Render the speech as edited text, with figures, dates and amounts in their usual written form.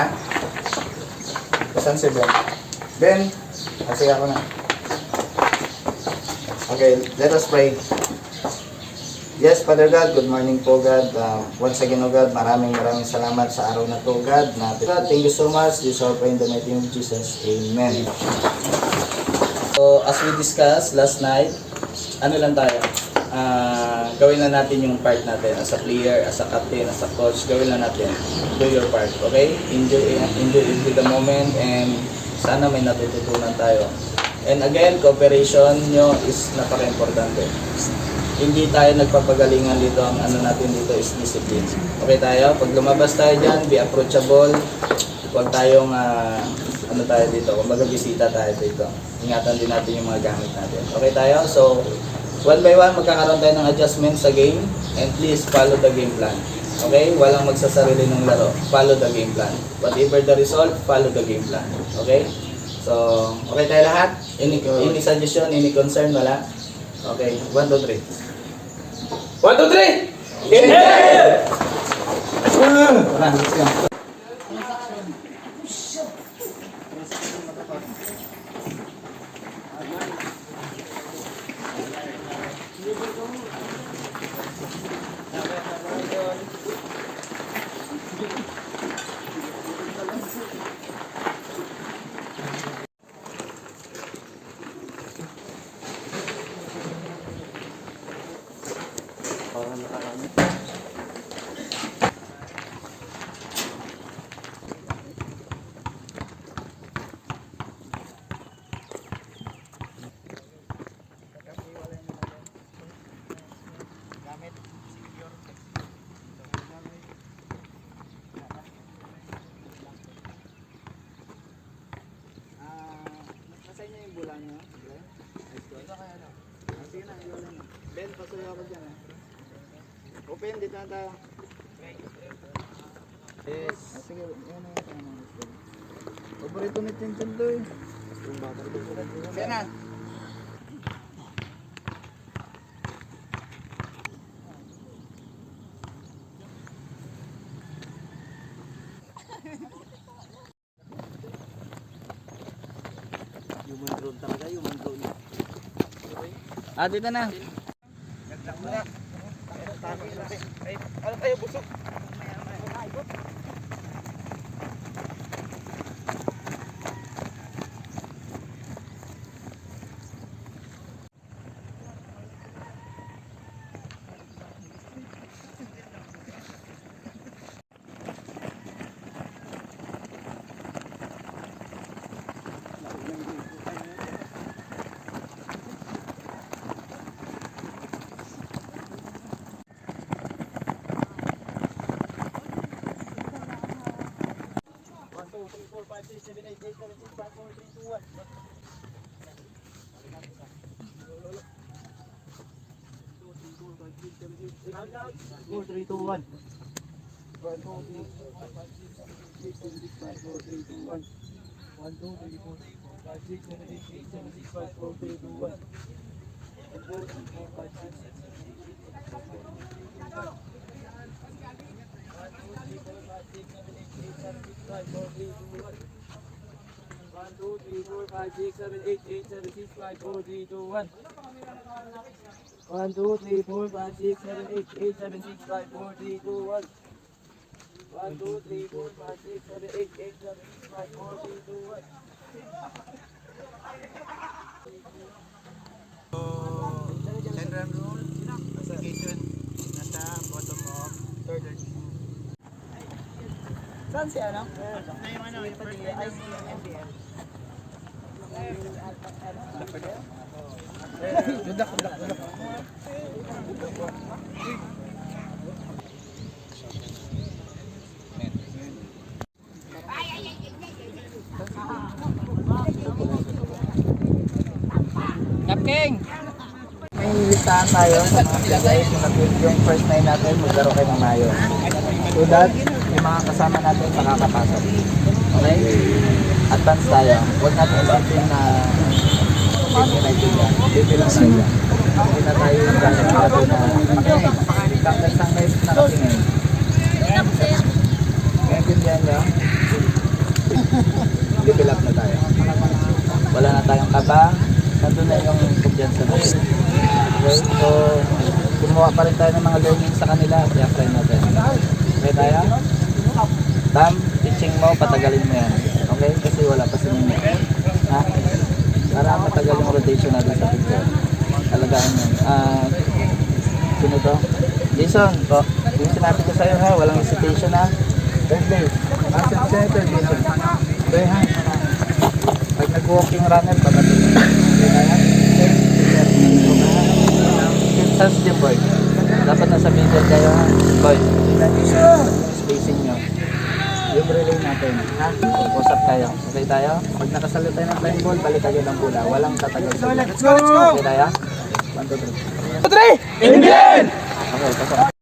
Ha? Saan si Ben? Ben? Kasi ako na. Okay, let us pray. Yes, Father God, good morning po God. Once again, O God, maraming salamat sa araw na to, God. God, thank you so much. This is our prayer in the mighty name of Jesus. Amen. So, as we discussed last night, ano lang tayo? Gawin na natin yung part natin as a player, as a captain, as a coach. Gawin na natin. Do your part, okay? Enjoy the moment and sana may natututunan tayo. And again, cooperation nyo is napaka-importante. Hindi tayo nagpapagalingan dito. Ang ano natin dito is discipline. Okay tayo? Pag lumabas tayo dyan, be approachable. Huwag tayong, ano tayo dito, kumbaga bisita tayo dito. Ingatan din natin yung mga gamit natin. Okay tayo? So, one by one, magkakaroon tayo ng adjustment sa game. And please, follow the game plan. Okay? Walang magsasarili ng laro. Follow the game plan. Whatever the result, follow the game plan. Okay? So, okay tayo lahat? Any suggestion, any concern? Wala? Okay. 1, 2, 3. 1, 2, 3! Yeah! Let's go. Nasa inyo yung bulan nyo? Sige na, iwala na. Ben, pasuyo ako dyan. Open, dito na tayo. Yes. Sige, yan na yung paborito ni Tintin to eh. Sige na. Human drone talaga, human drone. Dito na. Ano tayo, busog? Four, three, two, one. 1, 2, 3, 4, 5, 6, 7, 8, 5, 4, 3, 2, 1. 1, 2, 3, 4, 5, 6, 7, 8, 7, 6, 5, 4, 3, 2, 1. 1, 2, 3, 4, 5, 6, 7, 8, 7, 6, 5, 4, 3, 2, 1. 1, 2, 3, 4, 5, 6, 7, 8, 7, 6, 5, 4, 3, 2, 1. 1, 2, 3, 4, 5, 6, 7, 8, 7, 6, 5, 4, 3, 2, 1. General rule, application, nasa bottom of third. Saan si ano? Na yung ano, yung first IC yung MBL. Dudak. Kapking! May listahan tayo sa mga players yung first nine natin maglaro kayo ng mayo. So that yung mga kasama natin makakapasok. Okay? Advance tayo. Huwag natin isipin na bibilang tayo dyan. Hindi na tayo yung gano'n natin na tanggal-tanggal na katingin. Ngayon din yan, tayong kaba, nandun na yung kumpiyansa natin. Okay, so gumawa pa rin tayo ng mga learning sa kanila, i-apply natin. Okay tayo? Tam, teaching mo, patagalin mo yan. Okay? Kasi wala pa sinunod. Ha? Para matagal yung rotation natin sa picture. Talagaan yan. Sino to? Jason, yung sinabi ko sa'yo ha, walang hesitation ha. Thursday. Asan Senator Jason? Okay ha? Pag nag-walking runner, pagdating. Okay kaya? Saan si Jim Boy? Dapat nasa middle kayo ha? Boy, spacing nyo. Yung relay natin, ha? Usap tayo. Okay tayo? Pag nakasalit tayo ng flying ball, balik kayo ng bola. Walang tatagal. Let's go! Okay tayo? 1, 2, 3. 3! Indian! Okay, pasok.